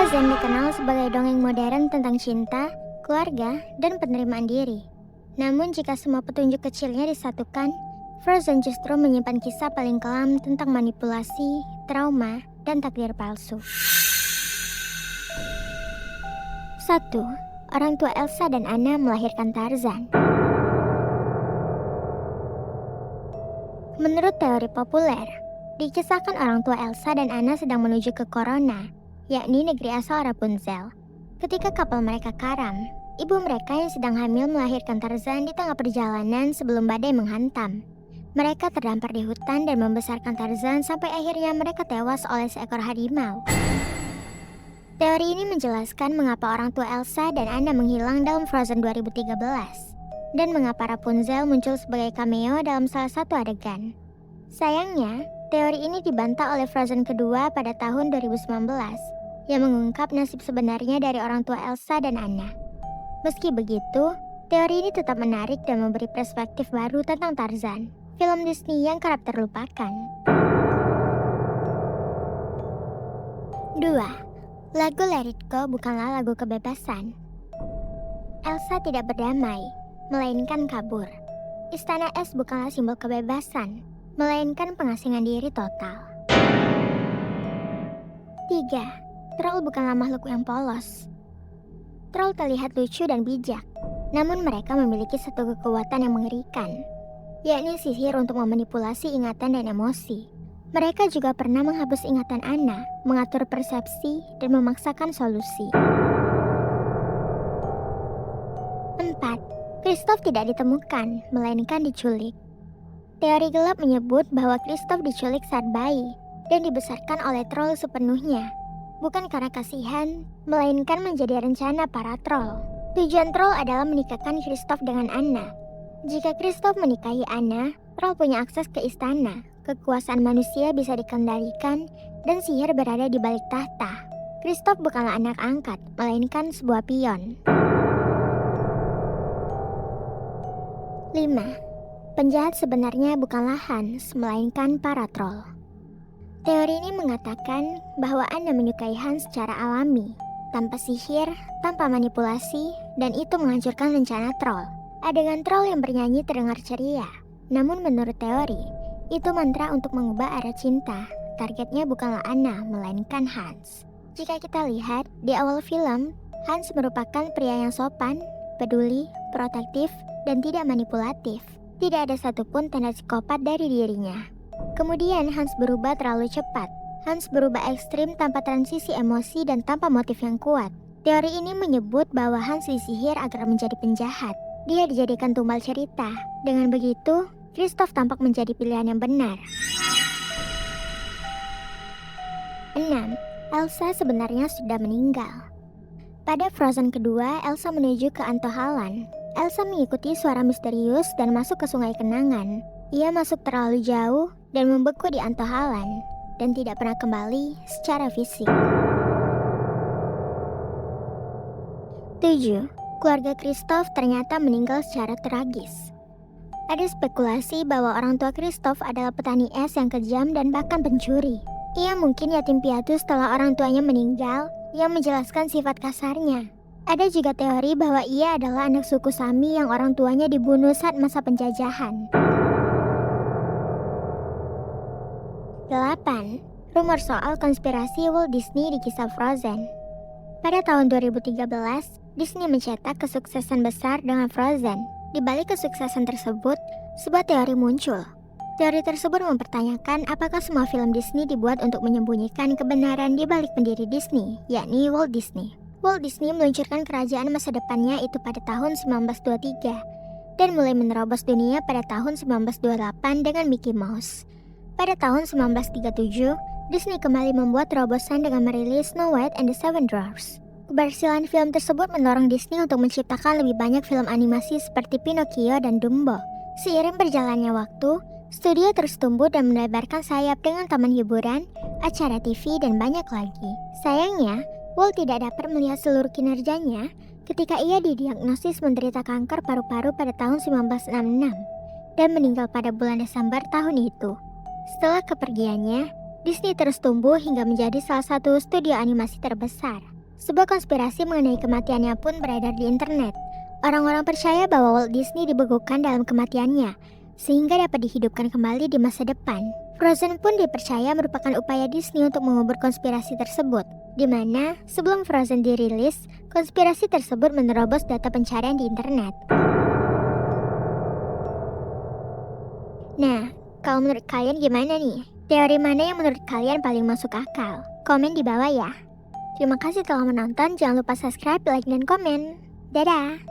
Frozen dikenal sebagai dongeng modern tentang cinta, keluarga, dan penerimaan diri. Namun jika semua petunjuk kecilnya disatukan, Frozen justru menyimpan kisah paling kelam tentang manipulasi, trauma, dan takdir palsu. 1. Orang tua Elsa dan Anna melahirkan Tarzan. Menurut teori populer, dikisahkan orang tua Elsa dan Anna sedang menuju ke Corona, yakni negeri asal Rapunzel. Ketika kapal mereka karam, ibu mereka yang sedang hamil melahirkan Tarzan di tengah perjalanan sebelum badai menghantam. Mereka terdampar di hutan dan membesarkan Tarzan sampai akhirnya mereka tewas oleh seekor harimau. Teori ini menjelaskan mengapa orang tua Elsa dan Anna menghilang dalam Frozen 2013 dan mengapa Rapunzel muncul sebagai cameo dalam salah satu adegan. Sayangnya, teori ini dibantah oleh Frozen kedua pada tahun 2019 yang mengungkap nasib sebenarnya dari orang tua Elsa dan Anna. Meski begitu, teori ini tetap menarik dan memberi perspektif baru tentang Tarzan, film Disney yang kerap terlupakan. 2. Lagu Let It Go bukanlah lagu kebebasan. Elsa tidak berdamai, melainkan kabur. Istana Es bukanlah simbol kebebasan, melainkan pengasingan diri total. 3. Troll bukanlah makhluk yang polos. Troll terlihat lucu dan bijak, namun mereka memiliki satu kekuatan yang mengerikan, yakni sihir untuk memanipulasi ingatan dan emosi. Mereka juga pernah menghapus ingatan Anna, mengatur persepsi, dan memaksakan solusi. 4. Kristoff tidak ditemukan, melainkan diculik. Teori gelap menyebut bahwa Kristoff diculik saat bayi dan dibesarkan oleh troll sepenuhnya, bukan karena kasihan, melainkan menjadi rencana para troll. Tujuan troll adalah menikahkan Kristoff dengan Anna. Jika Kristoff menikahi Anna, troll punya akses ke istana, kekuasaan manusia bisa dikendalikan, dan sihir berada di balik tahta. Kristoff bukanlah anak angkat, melainkan sebuah pion. 5. Penjahat sebenarnya bukanlah Hans, melainkan para troll. Teori ini mengatakan bahwa Anna menyukai Hans secara alami, tanpa sihir, tanpa manipulasi, dan itu menghancurkan rencana troll. Adegan troll yang bernyanyi terdengar ceria, namun menurut teori, itu mantra untuk mengubah arah cinta. Targetnya bukanlah Anna, melainkan Hans. Jika kita lihat, di awal film, Hans merupakan pria yang sopan, peduli, protektif, dan tidak manipulatif. Tidak ada satupun tanda psikopat dari dirinya. Kemudian Hans berubah terlalu cepat. Hans berubah ekstrim tanpa transisi emosi dan tanpa motif yang kuat. Teori ini menyebut bahwa Hans disihir agar menjadi penjahat. Dia dijadikan tumbal cerita. Dengan begitu, Kristoff tampak menjadi pilihan yang benar. 6. Elsa sebenarnya sudah meninggal. Pada Frozen kedua, Elsa menuju ke Antohalan. Elsa mengikuti suara misterius dan masuk ke sungai kenangan. Ia masuk terlalu jauh dan membeku di Antohalan dan tidak pernah kembali secara fisik. 7. Keluarga Kristoff ternyata meninggal secara tragis. Ada spekulasi bahwa orang tua Kristoff adalah petani es yang kejam dan bahkan pencuri. Ia mungkin yatim piatu setelah orang tuanya meninggal, yang menjelaskan sifat kasarnya. Ada juga teori bahwa ia adalah anak suku Sami yang orang tuanya dibunuh saat masa penjajahan. 8. Rumor soal konspirasi Walt Disney di kisah Frozen. Pada tahun 2013, Disney mencetak kesuksesan besar dengan Frozen. Di balik kesuksesan tersebut, sebuah teori muncul. Teori tersebut mempertanyakan apakah semua film Disney dibuat untuk menyembunyikan kebenaran di balik pendiri Disney, yakni Walt Disney. Walt Disney meluncurkan kerajaan masa depannya itu pada tahun 1923 dan mulai menerobos dunia pada tahun 1928 dengan Mickey Mouse. Pada tahun 1937, Disney kembali membuat terobosan dengan merilis Snow White and the Seven Dwarfs. Keberhasilan film tersebut mendorong Disney untuk menciptakan lebih banyak film animasi seperti Pinocchio dan Dumbo. Seiring berjalannya waktu, studio terus tumbuh dan melebarkan sayap dengan taman hiburan, acara TV, dan banyak lagi. Sayangnya, Walt tidak dapat melihat seluruh kinerjanya ketika ia didiagnosis menderita kanker paru-paru pada tahun 1966 dan meninggal pada bulan Desember tahun itu. Setelah kepergiannya, Disney terus tumbuh hingga menjadi salah satu studio animasi terbesar. Sebuah konspirasi mengenai kematiannya pun beredar di internet. Orang-orang percaya bahwa Walt Disney dibekukan dalam kematiannya, sehingga dapat dihidupkan kembali di masa depan. Frozen pun dipercaya merupakan upaya Disney untuk mengubur konspirasi tersebut, di mana sebelum Frozen dirilis, konspirasi tersebut menerobos data pencarian di internet. Nah, kalau menurut kalian gimana nih? Teori mana yang menurut kalian paling masuk akal? Komen di bawah ya. Terima kasih telah menonton, jangan lupa subscribe, like, dan komen. Dadah!